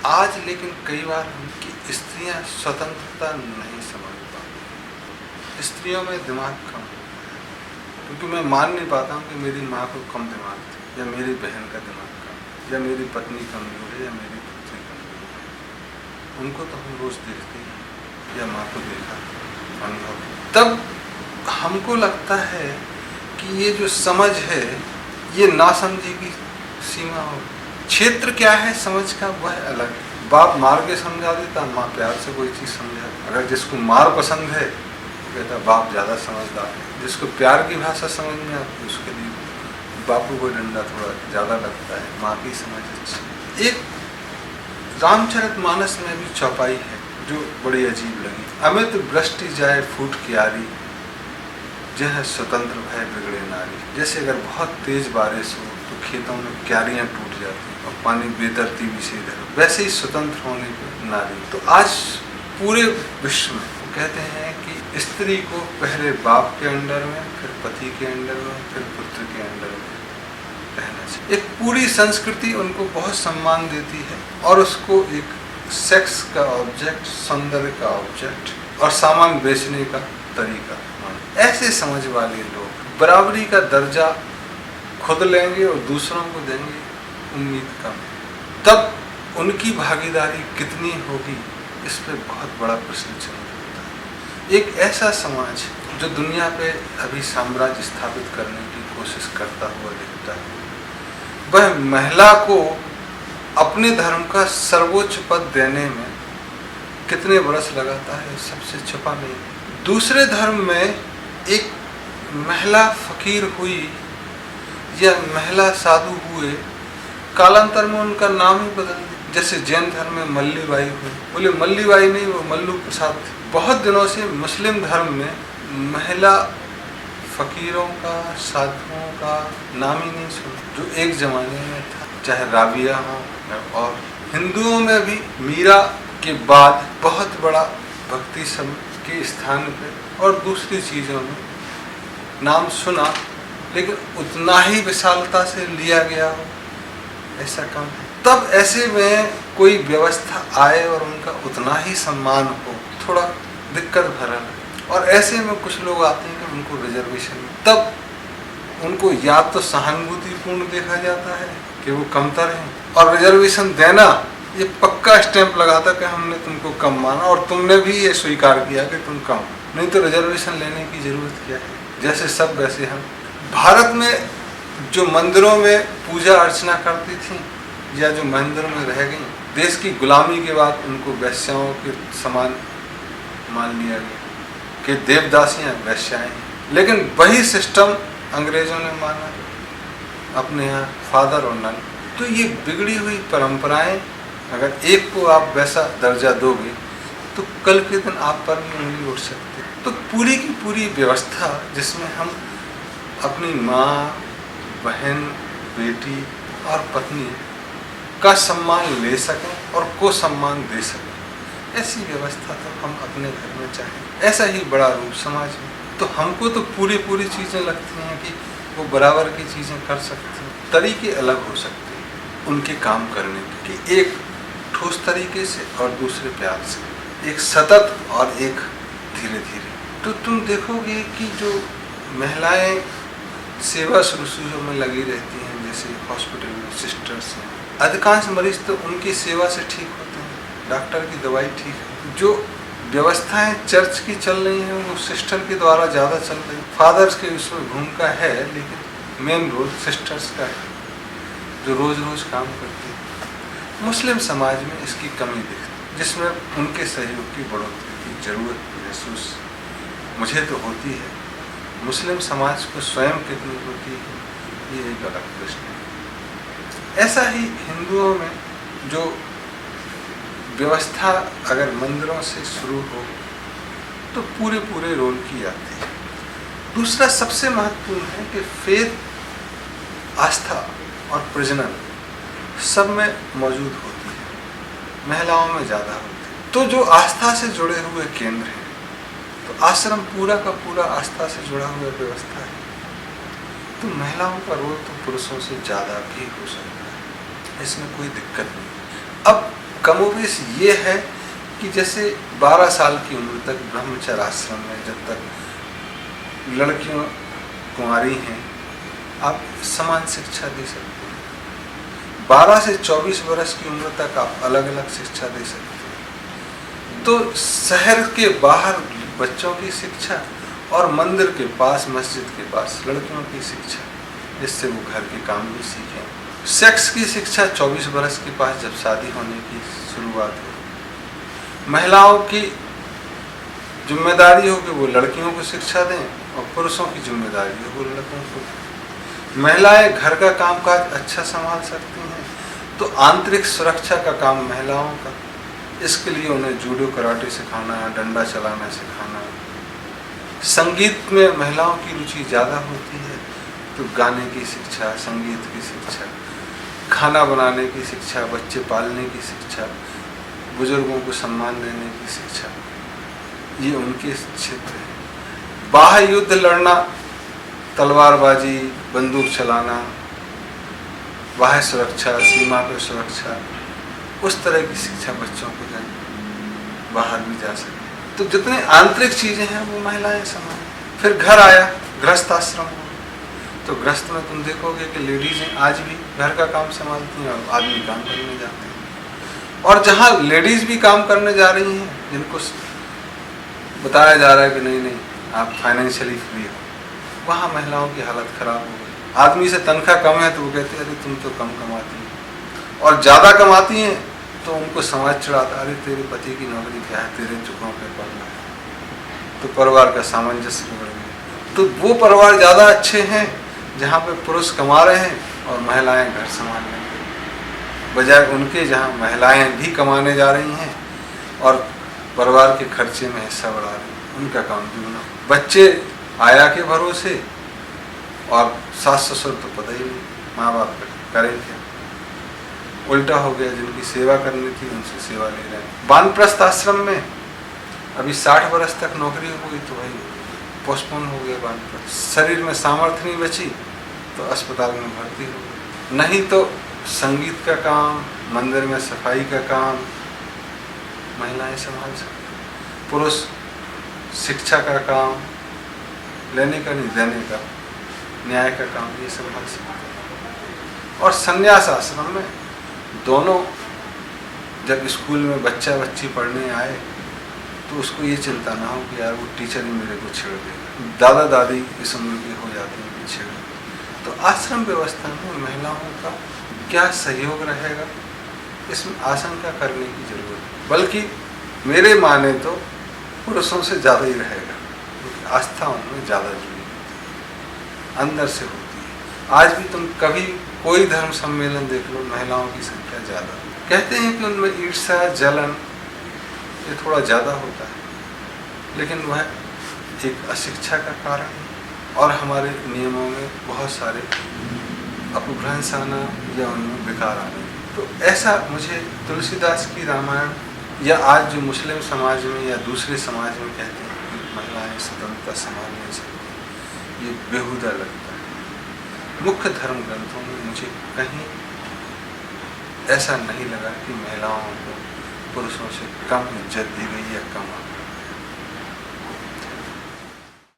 आज लेकिन कई बार उनकी स्त्रियां स्वतंत्रता नहीं समझ पाती। स्त्रियों में दिमाग कम है, क्योंकि मैं मान नहीं पाता हूँ कि मेरी माँ को कम दिमाग था, या मेरी बहन का दिमाग कम, या मेरी पत्नी कमजोर है, या मेरी पुत्री कमजोर है। उनको तो हम रोज देखते हैं, या माँ को देखा अनुभव। तब हमको लगता है कि ये जो समझ है ये नासमझी की सीमा हो। क्षेत्र क्या है समझ का, वह अलग है। बाप मार के समझा देता, माँ प्यार से कोई चीज़ समझा। अगर जिसको मार पसंद है तो कहता बाप ज़्यादा समझदार है। जिसको प्यार की भाषा समझ में आती है उसके लिए बापू को डंडा थोड़ा ज़्यादा लगता है, माँ की समझ अच्छी। एक रामचरितमानस में भी चौपाई है जो बड़ी अजीब लगी। अमित वृष्टि जाए फूट क्यारी, यह स्वतंत्र भय बिगड़े नारी। जैसे अगर बहुत तेज बारिश हो तो खेतों में क्यारियां टूट जाती हैं और पानी बेतरतीबी से इधर, वैसे ही स्वतंत्र होने पर नारी। तो आज पूरे विश्व में कहते हैं कि स्त्री को पहले बाप के अंडर में, फिर पति के अंडर में, फिर पुत्र के अंडर में रहना चाहिए। एक पूरी संस्कृति उनको बहुत सम्मान देती है और उसको एक सेक्स का ऑब्जेक्ट, सौंदर्य का ऑब्जेक्ट और सामान बेचने का तरीका। ऐसे समझ वाले लोग बराबरी का दर्जा खुद लेंगे और दूसरों को देंगे, उम्मीद कम है। तब उनकी भागीदारी कितनी होगी, इस पे बहुत बड़ा प्रश्न चिन्ह होता है। एक ऐसा समाज जो दुनिया पे अभी साम्राज्य स्थापित करने की कोशिश करता हुआ दिखता है, वह महिला को अपने धर्म का सर्वोच्च पद देने में कितने बरस लगाता है, सबसे छुपा नहीं। दूसरे धर्म में एक महिला फकीर हुई या महिला साधु हुए, कालांतर में उनका नाम ही बदल दिया। जैसे जैन धर्म में मल्लीबाई हुई, बोले मल्लीबाई नहीं, वो मल्लू प्रसाद। बहुत दिनों से मुस्लिम धर्म में महिला फकीरों का, साधुओं का नाम ही नहीं सुना, जो एक जमाने में था, चाहे राबिया हो। और हिंदुओं में भी मीरा के बाद बहुत बड़ा भक्ति सब के स्थान पे और दूसरी चीज़ों में नाम सुना, लेकिन उतना ही विशालता से लिया गया हो ऐसा कम है। तब ऐसे में कोई व्यवस्था आए और उनका उतना ही सम्मान हो, थोड़ा दिक्कत भरा है। और ऐसे में कुछ लोग आते हैं कि उनको रिजर्वेशन, तब उनको या तो सहानुभूतिपूर्ण देखा जाता है कि वो कमतर हैं, और रिजर्वेशन देना ये पक्का स्टैंप लगाता कि हमने तुमको कम माना और तुमने भी ये स्वीकार किया कि तुम कम, नहीं तो रिजर्वेशन लेने की जरूरत क्या है। जैसे सब वैसे हम। भारत में जो मंदिरों में पूजा अर्चना करती थी या जो मंदिर में रह गई, देश की गुलामी के बाद उनको वैश्याओं के समान मान लिया गया कि देवदासियां वैश्याएं हैं। लेकिन वही सिस्टम अंग्रेजों ने माना अपने यहाँ, फादर और नन। तो ये बिगड़ी हुई परंपराएं, अगर एक को आप वैसा दर्जा दोगे तो कल के दिन आप पर भी उंगली उठ सकते। तो पूरी की पूरी व्यवस्था जिसमें हम अपनी माँ, बहन, बेटी और पत्नी का सम्मान ले सकें और को सम्मान दे सकें, ऐसी व्यवस्था तो हम अपने घर में चाहें। ऐसा ही बड़ा रूप समाज में। तो हमको तो पूरी चीज़ें लगती हैं कि वो बराबर की चीज़ें कर सकते हैं, तरीके अलग हो सकते हैं उनके काम करने के, कि एक ठोस तरीके से और दूसरे प्यार से, एक सतत और एक धीरे धीरे। तो तुम देखोगे कि जो महिलाएं सेवा शुश्रूषा में लगी रहती हैं, जैसे हॉस्पिटल में सिस्टर्स हैं, अधिकांश मरीज तो उनकी सेवा से ठीक होते हैं, डॉक्टर की दवाई ठीक है। जो व्यवस्थाएं चर्च की चल रही हैं वो सिस्टर के द्वारा ज़्यादा चल रही है। फादर्स की उसमें भूमिका है, लेकिन मेन रोल सिस्टर्स का है जो रोज़ रोज़ काम करती है। मुस्लिम समाज में इसकी कमी दिखती, जिसमें उनके सहयोग की बढ़ोतरी की जरूरत महसूस मुझे तो होती है। मुस्लिम समाज को स्वयं कितनी होती है ये एक अलग प्रश्न है। ऐसा ही हिंदुओं में जो व्यवस्था अगर मंदिरों से शुरू हो तो पूरे रोल की जाती है। दूसरा सबसे महत्वपूर्ण है कि फेथ, आस्था और प्रजनन सब में मौजूद होती है, महिलाओं में ज़्यादा होती है। तो जो आस्था से जुड़े हुए केंद्र हैं, तो आश्रम पूरा का पूरा आस्था से जुड़ा हुआ व्यवस्था है, तो महिलाओं का रोल तो पुरुषों से ज़्यादा भी हो सकता है, इसमें कोई दिक्कत नहीं। अब कमोबेश ये है कि जैसे 12 साल की उम्र तक ब्रह्मचर्य आश्रम में जब तक लड़कियों कुंवारी हैं, आप समान शिक्षा दे सकते हैं। 12 से 24 वर्ष की उम्र तक आप अलग अलग शिक्षा दे सकते हैं। तो शहर के बाहर बच्चों की शिक्षा और मंदिर के पास, मस्जिद के पास लड़कियों की शिक्षा, जिससे वो घर के काम भी सीखें। सेक्स की शिक्षा 24 वर्ष के पास जब शादी होने की शुरुआत हो। महिलाओं की जिम्मेदारी हो कि वो लड़कियों को शिक्षा दें और पुरुषों की जिम्मेदारी हो वो लड़कों को। महिलाएं घर का कामकाज अच्छा संभाल सकती हैं, तो आंतरिक सुरक्षा का काम महिलाओं का। इसके लिए उन्हें जूडो कराटे सिखाना, डंडा चलाना सिखाना। संगीत में महिलाओं की रुचि ज़्यादा होती है, तो गाने की शिक्षा, संगीत की शिक्षा, खाना बनाने की शिक्षा, बच्चे पालने की शिक्षा, बुजुर्गों को सम्मान देने की शिक्षा, ये उनके क्षेत्र है। बाह्य युद्ध लड़ना, तलवारबाजी, बंदूक चलाना, बाह्य सुरक्षा, सीमा पर सुरक्षा, उस तरह की शिक्षा बच्चों को दें, बाहर भी जा सके। तो जितने आंतरिक चीज़ें हैं वो महिलाएं संभालें। फिर घर आया, गृहस्थ आश्रम हो, तो गृहस्थ में तुम देखोगे कि लेडीज़ें आज भी घर का काम संभालती हैं और आदमी काम करने जाते हैं। और जहाँ लेडीज़ भी काम करने जा रही हैं, जिनको बताया जा रहा है कि नहीं नहीं आप फाइनेंशियली फ्री हो, वहाँ महिलाओं की हालत ख़राब हो गई। आदमी से तनख्वाह कम है तो वो कहते हैं अरे तुम तो कम कमाती हो, और ज़्यादा कमाती हैं तो उनको समाज चढ़ाता, अरे तेरे पति की नौकरी क्या है, तेरे चुकों पे पड़ना है। तो परिवार का सामंजस्य बिगड़ गया। तो वो परिवार ज़्यादा अच्छे हैं जहाँ पे पुरुष कमा रहे हैं और महिलाएं घर संभाल रही हैं, बजाय उनके जहाँ महिलाएं भी कमाने जा रही हैं और परिवार के खर्चे में हिस्सा बढ़ा रही हैं। उनका काम दुगना। बच्चे आया के भरोसे, और सास ससुर तो पता ही नहीं माँ बाप करें क्या। उल्टा हो गया, जिनकी सेवा करनी थी उनसे सेवा ले रहे हैं। वानप्रस्थ आश्रम में अभी 60 वर्ष तक नौकरी हो गई तो भाई पोस्टपोन हो गया वानप्रस्थ। शरीर में सामर्थ्य नहीं बची तो अस्पताल में भर्ती हो गई। नहीं तो संगीत का काम, मंदिर में सफाई का काम महिलाएं संभाल सकती। पुरुष शिक्षा का काम, लेने का नहीं देने का, न्याय का काम ये संभाल सकते। और संन्यास आश्रम में दोनों, जब स्कूल में बच्चा बच्ची पढ़ने आए तो उसको ये चिंता ना हो कि यार वो टीचर ही मेरे को छेड़ देगा। दादा दादी इस उम्र के हो जाते हैं कि छेड़। तो आश्रम व्यवस्था में महिलाओं का क्या सहयोग रहेगा, इसमें आशंका करने की जरूरत है। बल्कि मेरे माने तो पुरुषों से ज़्यादा ही रहेगा, क्योंकि आस्था उनमें ज़्यादा जुड़ी होती है, अंदर से होती है। आज भी तुम कभी कोई धर्म सम्मेलन देख लो, महिलाओं की संख्या ज़्यादा। कहते हैं कि उनमें ईर्ष्या, जलन ये थोड़ा ज़्यादा होता है, लेकिन वह एक अशिक्षा का कारण है। और हमारे नियमों में बहुत सारे अपभ्रंश आना या उनमें विकार आना। तो ऐसा मुझे तुलसीदास की रामायण, या आज जो मुस्लिम समाज में या दूसरे समाज में कहते हैं कि महिलाएं स्वतंत्रता संभाल नहीं सकती, ये बेहुदा लगता है। मुख्य धर्म ग्रंथों में मुझे कहीं ऐसा नहीं लगा कि महिलाओं को पुरुषों से कम इज्जत दी गई या कम